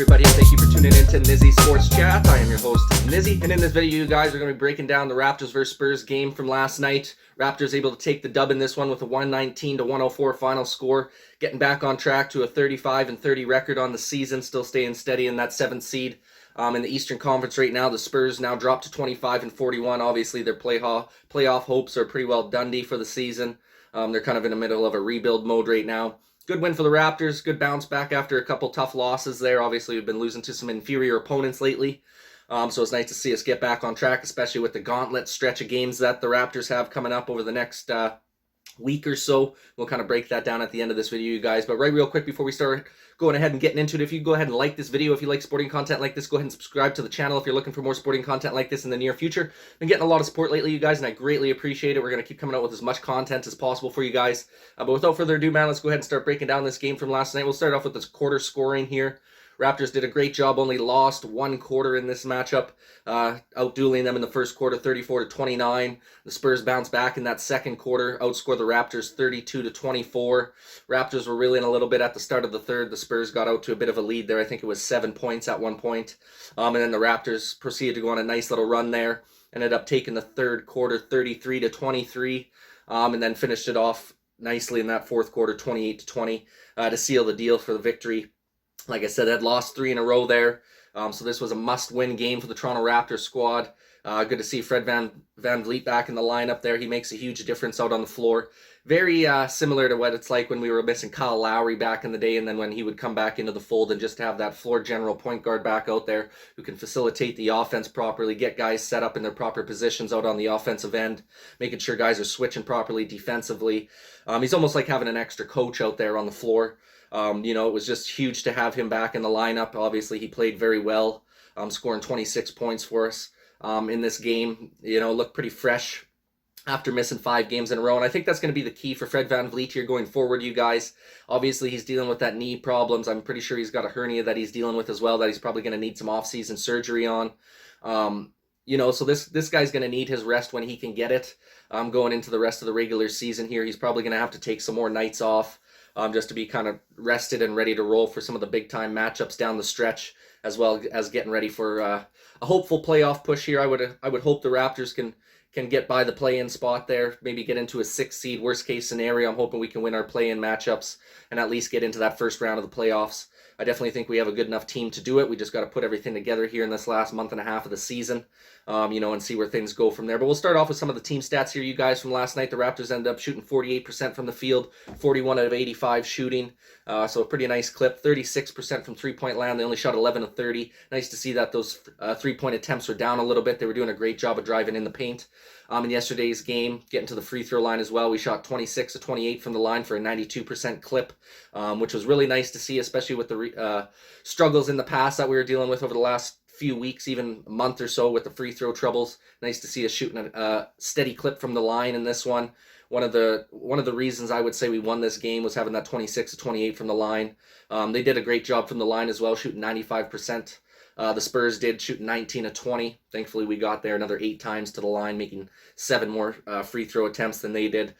everybody, and thank you for tuning in to Nizzy Sports Chat. I am your host, Nizzy, and in this video, you guys are going to be breaking down the Raptors vs. Spurs game from last night. Raptors able to take the dub in this one with a 119-104 final score, getting back on track to a 35-30 record on the season, still staying steady in that 7th seed. In the Eastern Conference right now, the Spurs now dropped to 25-41. Obviously, their playoff hopes are pretty well done for the season. They're kind of in the middle of a rebuild mode right now. Good win for the Raptors. Good bounce back after a couple tough losses there. Obviously, we've been losing to some inferior opponents lately. So it's nice to see us get back on track, especially with the gauntlet stretch of games that the Raptors have coming up over the next week or so. We'll kind of break that down at the end of this video, you guys. But real quick before we start going ahead and getting into it, if you go ahead and like this video, if you like sporting content like this, go ahead and subscribe to the channel if you're looking for more sporting content like this in the near future. Been getting a lot of support lately, you guys, and I greatly appreciate it. We're going to keep coming out with as much content as possible for you guys. But without further ado, man, let's go ahead and start breaking down this game from last night. We'll start off with this quarter scoring here. Raptors did a great job, only lost one quarter in this matchup, outdueling them in the first quarter 34-29. The Spurs bounced back in that second quarter, outscored the Raptors 32-24. Raptors were reeling a little bit at the start of the third. The Spurs got out to a bit of a lead there. I think it was 7 points at one point. And then the Raptors proceeded to go on a nice little run there. Ended up taking the third quarter 33-23, and then finished it off nicely in that fourth quarter 28-20 to seal the deal for the victory. Like I said, they'd lost 3 in a row there, so this was a must-win game for the Toronto Raptors squad. Good to see Fred VanVleet back in the lineup there. He makes a huge difference out on the floor. Very similar to what it's like when we were missing Kyle Lowry back in the day, and then when he would come back into the fold and just have that floor general point guard back out there who can facilitate the offense properly, get guys set up in their proper positions out on the offensive end, making sure guys are switching properly defensively. He's almost like having an extra coach out there on the floor. It was just huge to have him back in the lineup. Obviously, he played very well, scoring 26 points for us in this game. Looked pretty fresh after missing 5 games in a row. And I think that's going to be the key for Fred VanVleet here going forward, you guys. Obviously, he's dealing with that knee problems. I'm pretty sure he's got a hernia that he's dealing with as well, that he's probably going to need some off-season surgery on. So this guy's going to need his rest when he can get it. Going into the rest of the regular season here, he's probably going to have to take some more nights off. Just to be kind of rested and ready to roll for some of the big-time matchups down the stretch, as well as getting ready for a hopeful playoff push here. I would hope the Raptors can get by the play-in spot there, maybe get into a 6th seed, worst-case scenario. I'm hoping we can win our play-in matchups and at least get into that first round of the playoffs. I definitely think we have a good enough team to do it. We just got to put everything together here in this last month and a half of the season, and see where things go from there. But we'll start off with some of the team stats here, you guys, from last night. The Raptors ended up shooting 48% from the field, 41 out of 85 shooting. So a pretty nice clip, 36% from three-point land. They only shot 11 of 30. Nice to see that those three-point attempts were down a little bit. They were doing a great job of driving in the paint. In yesterday's game, getting to the free throw line as well, we shot 26 of 28 from the line for a 92% clip, which was really nice to see, especially with the struggles in the past that we were dealing with over the last few weeks, even a month or so, with the free throw troubles. Nice to see us shooting a steady clip from the line in this one. One of the reasons I would say we won this game was having that 26 of 28 from the line. They did a great job from the line as well, shooting 95%. The Spurs did shoot 19 of 20. Thankfully, we got there another 8 times to the line, making 7 more free throw attempts than they did.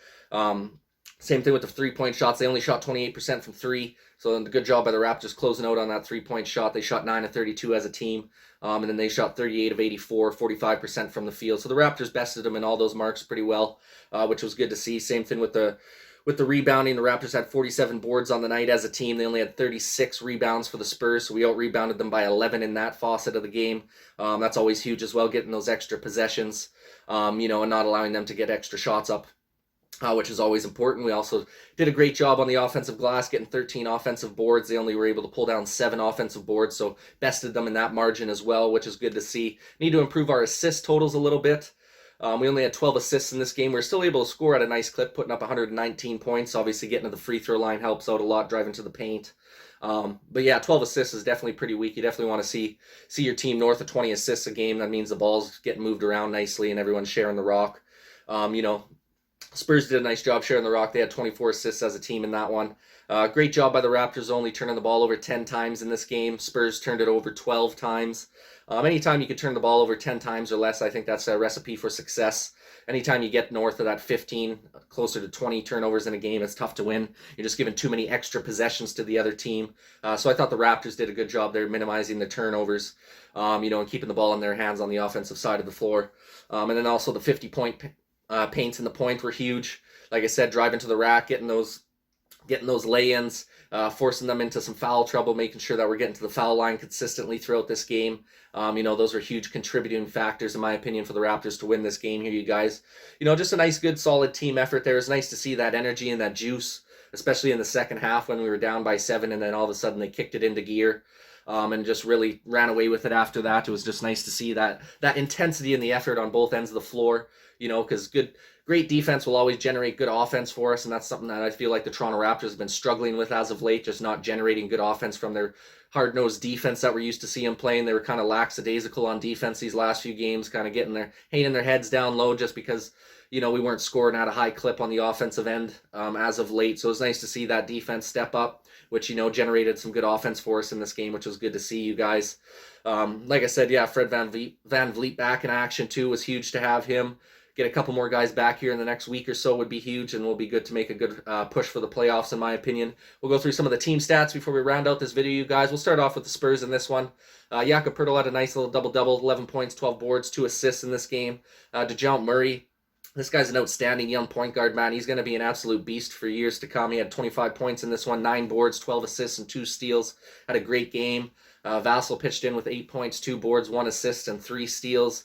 Same thing with the three-point shots. They only shot 28% from 3. So a good job by the Raptors closing out on that three-point shot. They shot 9 of 32 as a team. And then they shot 38 of 84, 45% from the field. So the Raptors bested them in all those marks pretty well, which was good to see. Same thing with the rebounding. The Raptors had 47 boards on the night as a team. They only had 36 rebounds for the Spurs, so we out-rebounded them by 11 in that facet of the game. That's always huge as well, getting those extra possessions, and not allowing them to get extra shots up, which is always important. We also did a great job on the offensive glass, getting 13 offensive boards. They only were able to pull down 7 offensive boards, so bested them in that margin as well, which is good to see. Need to improve our assist totals a little bit. We only had 12 assists in this game. We're still able to score at a nice clip, putting up 119 points. Obviously, getting to the free throw line helps out a lot, driving to the paint. But yeah, 12 assists is definitely pretty weak. You definitely want to see your team north of 20 assists a game. That means the ball's getting moved around nicely and everyone's sharing the rock. Spurs did a nice job sharing the rock. They had 24 assists as a team in that one. Great job by the Raptors, only turning the ball over 10 times in this game. Spurs turned it over 12 times. Anytime you can turn the ball over 10 times or less, I think that's a recipe for success. anytime you get north of that 15, closer to 20 turnovers in a game, it's tough to win. You're just giving too many extra possessions to the other team. So I thought the Raptors did a good job there minimizing the turnovers, and keeping the ball in their hands on the offensive side of the floor. And then also the 50-point paints in the point were huge. Like I said, driving to the rack, getting those lay-ins, forcing them into some foul trouble, making sure that we're getting to the foul line consistently throughout this game. Those are huge contributing factors, in my opinion, for the Raptors to win this game here, you guys. Just a nice, good, solid team effort there. It's nice to see that energy and that juice, especially in the second half when we were down by 7, and then all of a sudden they kicked it into gear. And just really ran away with it after that. It was just nice to see that intensity and the effort on both ends of the floor, because great defense will always generate good offense for us, and that's something that I feel like the Toronto Raptors have been struggling with as of late, just not generating good offense from their hard-nosed defense that we're used to see them playing. They were kind of lackadaisical on defense these last few games, kind of hanging their heads down low just because, we weren't scoring at a high clip on the offensive end as of late. So it was nice to see that defense step up, which, generated some good offense for us in this game, which was good to see, you guys. Like I said, yeah, Fred VanVleet back in action too was huge to have him. Get a couple more guys back here in the next week or so would be huge, and will be good to make a good push for the playoffs, in my opinion. We'll go through some of the team stats before we round out this video, you guys. We'll start off with the Spurs in this one. Jakob Poeltl had a nice little double-double, 11 points, 12 boards, 2 assists in this game. DeJounte Murray, this guy's an outstanding young point guard, man. He's going to be an absolute beast for years to come. He had 25 points in this one, 9 boards, 12 assists, and 2 steals. Had a great game. Vassell pitched in with 8 points, 2 boards, 1 assist, and 3 steals.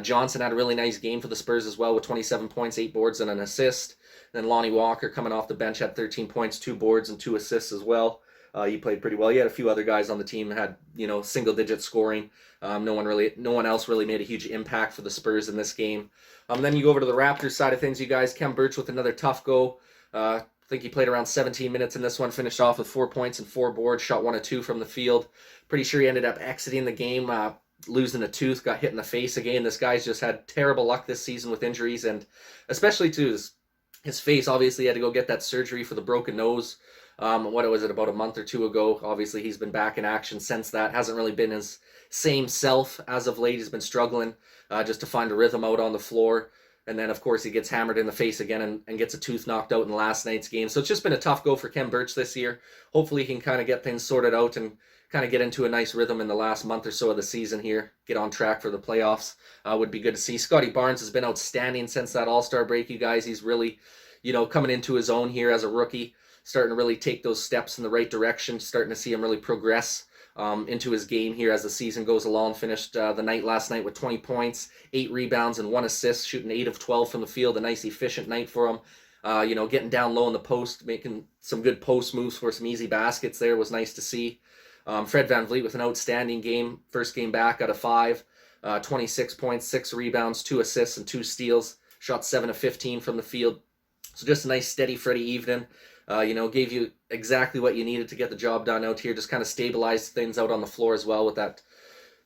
Johnson had a really nice game for the Spurs as well with 27 points, 8 boards, and an assist. Then Lonnie Walker coming off the bench had 13 points, 2 boards, and 2 assists as well. He played pretty well. He had a few other guys on the team that had, single-digit scoring. No one else really made a huge impact for the Spurs in this game. Then you go over to the Raptors side of things, you guys. Khem Birch with another tough go. I think he played around 17 minutes in this one, finished off with 4 points and 4 boards, shot 1 of 2 from the field. Pretty sure he ended up exiting the game, losing a tooth, got hit in the face again. This guy's just had terrible luck this season with injuries, and especially to his face. Obviously, he had to go get that surgery for the broken nose. What was it, about a month or 2 ago? Obviously, he's been back in action since that. Hasn't really been his same self as of late. He's been struggling just to find a rhythm out on the floor. And then, of course, he gets hammered in the face again and gets a tooth knocked out in last night's game. So it's just been a tough go for Khem Birch this year. Hopefully he can kind of get things sorted out and kind of get into a nice rhythm in the last month or so of the season here. Get on track for the playoffs. Would be good to see. Scotty Barnes has been outstanding since that All-Star break, you guys. He's really, coming into his own here as a rookie. Starting to really take those steps in the right direction. Starting to see him really progress into his game here as the season goes along. Finished the night last night with 20 points, 8 rebounds, and 1 assist, shooting 8 of 12 from the field. A nice, efficient night for him. Getting down low in the post, making some good post moves for some easy baskets there was nice to see. Fred VanVleet with an outstanding game. First game back out of 5. 26 points, 6 rebounds, 2 assists, and 2 steals. Shot 7 of 15 from the field. So just a nice, steady Freddie evening. Gave you exactly what you needed to get the job done out here. Just kind of stabilized things out on the floor as well with that,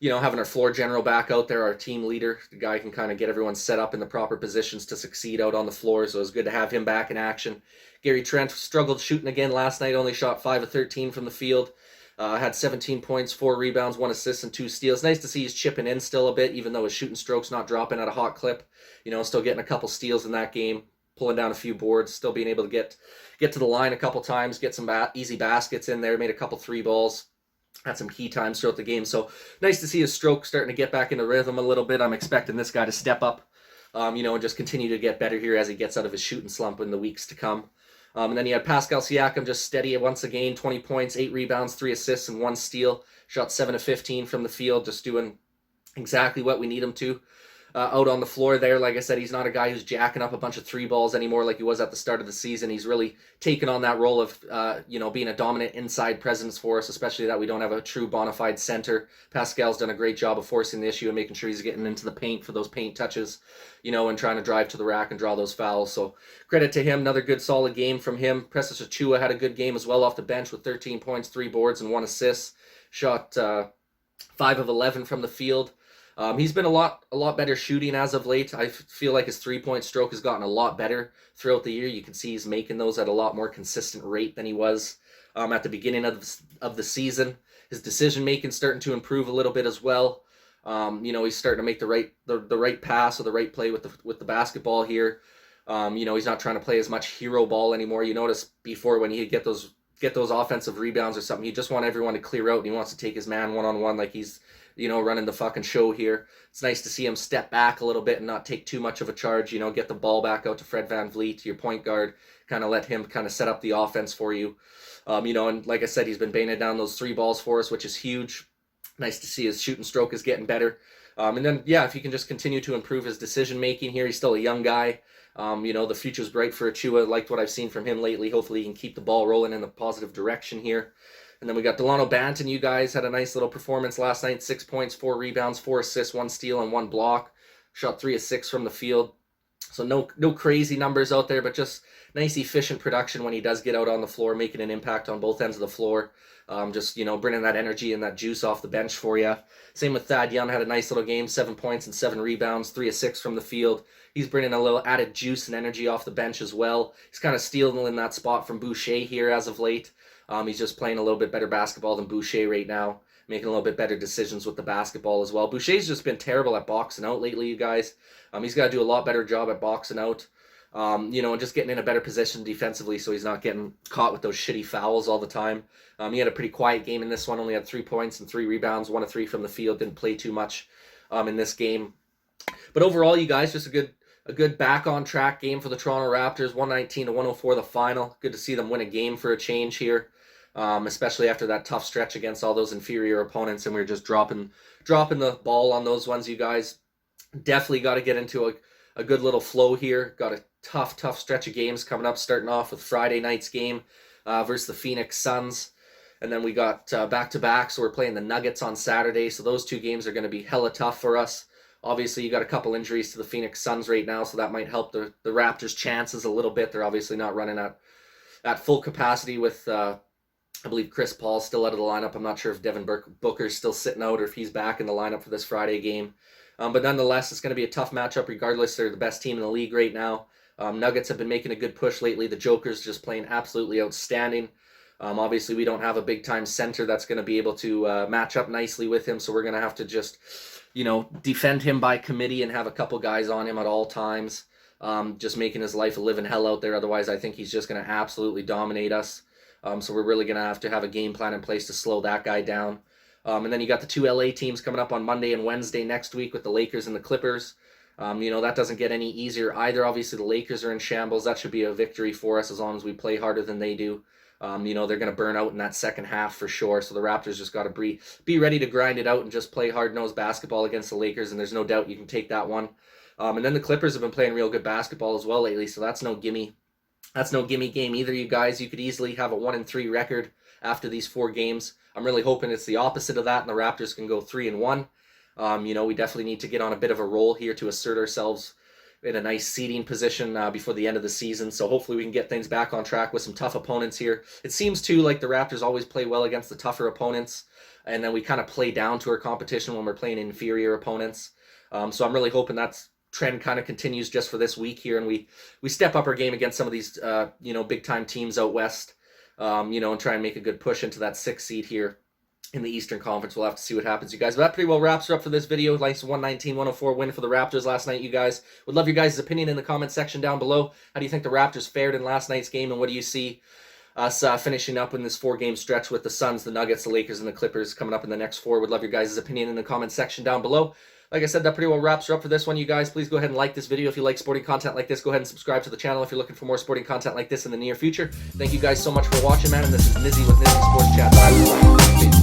having our floor general back out there, our team leader. The guy can kind of get everyone set up in the proper positions to succeed out on the floor. So it was good to have him back in action. Gary Trent struggled shooting again last night. Only shot 5 of 13 from the field. Had 17 points, 4 rebounds, 1 assist, and 2 steals. Nice to see he's chipping in still a bit, even though his shooting stroke's not dropping at a hot clip. Still getting a couple steals in that game. Pulling down a few boards, still being able to get to the line a couple times, get some easy baskets in there, made a couple 3 balls, had some key times throughout the game. So nice to see his stroke starting to get back into rhythm a little bit. I'm expecting this guy to step up, and just continue to get better here as he gets out of his shooting slump in the weeks to come. And then you had Pascal Siakam just steady once again, 20 points, 8 rebounds, 3 assists, and 1 steal. Shot 7 of 15 from the field, just doing exactly what we need him to. Out on the floor there. Like I said, he's not a guy who's jacking up a bunch of 3 balls anymore like he was at the start of the season. He's really taken on that role of, being a dominant inside presence for us, especially that we don't have a true bona fide center. Pascal's done a great job of forcing the issue and making sure he's getting into the paint for those paint touches, and trying to drive to the rack and draw those fouls. So credit to him. Another good solid game from him. Precious Achiuwa had a good game as well off the bench with 13 points, 3 boards, and 1 assist. Shot 5 of 11 from the field. He's been a lot better shooting as of late. I feel like his 3-point stroke has gotten a lot better throughout the year. You can see he's making those at a lot more consistent rate than he was at the beginning of the season. His decision making starting to improve a little bit as well. He's starting to make the right pass or the right play with the basketball here. He's not trying to play as much hero ball anymore. You notice before when he'd get those offensive rebounds or something, he just want everyone to clear out and he wants to take his man one-on-one like he's, running the fucking show here. It's nice to see him step back a little bit and not take too much of a charge, get the ball back out to Fred VanVleet, your point guard, kind of let him kind of set up the offense for you. And like I said, he's been banging down those 3 balls for us, which is huge. Nice to see his shooting stroke is getting better. And then, if he can just continue to improve his decision-making here, he's still a young guy. The future's bright for Achua. Liked what I've seen from him lately. Hopefully he can keep the ball rolling in a positive direction here. And then we got Delano Banton. You guys had a nice little performance last night. 6 points, 4 rebounds, 4 assists, 1 steal, and 1 block. Shot 3 of 6 from the field. So no crazy numbers out there, but just nice efficient production when he does get out on the floor, making an impact on both ends of the floor. Bringing that energy and that juice off the bench for you. Same with Thad Young, had a nice little game, 7 points and 7 rebounds, 3 of 6 from the field. He's bringing a little added juice and energy off the bench as well. He's kind of stealing that spot from Boucher here as of late. He's just playing a little bit better basketball than Boucher right now, making a little bit better decisions with the basketball as well. Boucher's just been terrible at boxing out lately, you guys. He's got to do a lot better job at boxing out. And just getting in a better position defensively so he's not getting caught with those shitty fouls all the time. He had a pretty quiet game in this one, only had 3 points and 3 rebounds, 1 of 3 from the field, didn't play too much in this game. But overall, you guys, just a good back on track game for the Toronto Raptors, 119-104 the final. Good to see them win a game for a change here, especially after that tough stretch against all those inferior opponents, and we were just dropping the ball on those ones, you guys. Definitely got to get into a good little flow here. Got a tough stretch of games coming up, starting off with Friday night's game versus the Phoenix Suns. And then we got back-to-back, so we're playing the Nuggets on Saturday. So those 2 games are going to be hella tough for us. Obviously, you got a couple injuries to the Phoenix Suns right now, so that might help the Raptors' chances a little bit. They're obviously not running at full capacity with, I believe, Chris Paul's still out of the lineup. I'm not sure if Devin Booker's still sitting out or if he's back in the lineup for this Friday game. But nonetheless, it's going to be a tough matchup regardless. They're the best team in the league right now. Nuggets have been making a good push lately. The Joker's just playing absolutely outstanding. Obviously, we don't have a big-time center that's going to be able to match up nicely with him, so we're going to have to just, defend him by committee and have a couple guys on him at all times, just making his life a living hell out there. Otherwise, I think he's just going to absolutely dominate us. So we're really going to have a game plan in place to slow that guy down. And then you got the 2 LA teams coming up on Monday and Wednesday next week with the Lakers and the Clippers. That doesn't get any easier either. Obviously, the Lakers are in shambles. That should be a victory for us as long as we play harder than they do. They're going to burn out in that second half for sure. So the Raptors just got to be ready to grind it out and just play hard-nosed basketball against the Lakers, and there's no doubt you can take that one. And then the Clippers have been playing real good basketball as well lately, so that's no gimme. That's no gimme game either, you guys. You could easily have a 1-3 record after these 4 games. I'm really hoping it's the opposite of that, and the Raptors can go 3-1. We definitely need to get on a bit of a roll here to assert ourselves in a nice seeding position before the end of the season. So hopefully we can get things back on track with some tough opponents here. It seems too like the Raptors always play well against the tougher opponents, and then we kind of play down to our competition when we're playing inferior opponents. So I'm really hoping that trend kind of continues just for this week here, and we step up our game against some of these big time teams out west, and try and make a good push into that 6th seed here in the Eastern Conference. We'll have to see what happens, you guys. But that pretty well wraps it up for this video. Nice 119-104 win for the Raptors last night, you guys. Would love your guys' opinion in the comment section down below. How do you think the Raptors fared in last night's game, and what do you see us finishing up in this 4-game stretch with the Suns, the Nuggets, the Lakers, and the Clippers coming up in the next 4? Would love your guys' opinion in the comment section down below. Like I said, that pretty well wraps it up for this one, you guys. Please go ahead and like this video if you like sporting content like this. Go ahead and subscribe to the channel if you're looking for more sporting content like this in the near future. Thank you guys so much for watching, man. And this is Nizzy with Nizzy Sports Chat. Bye.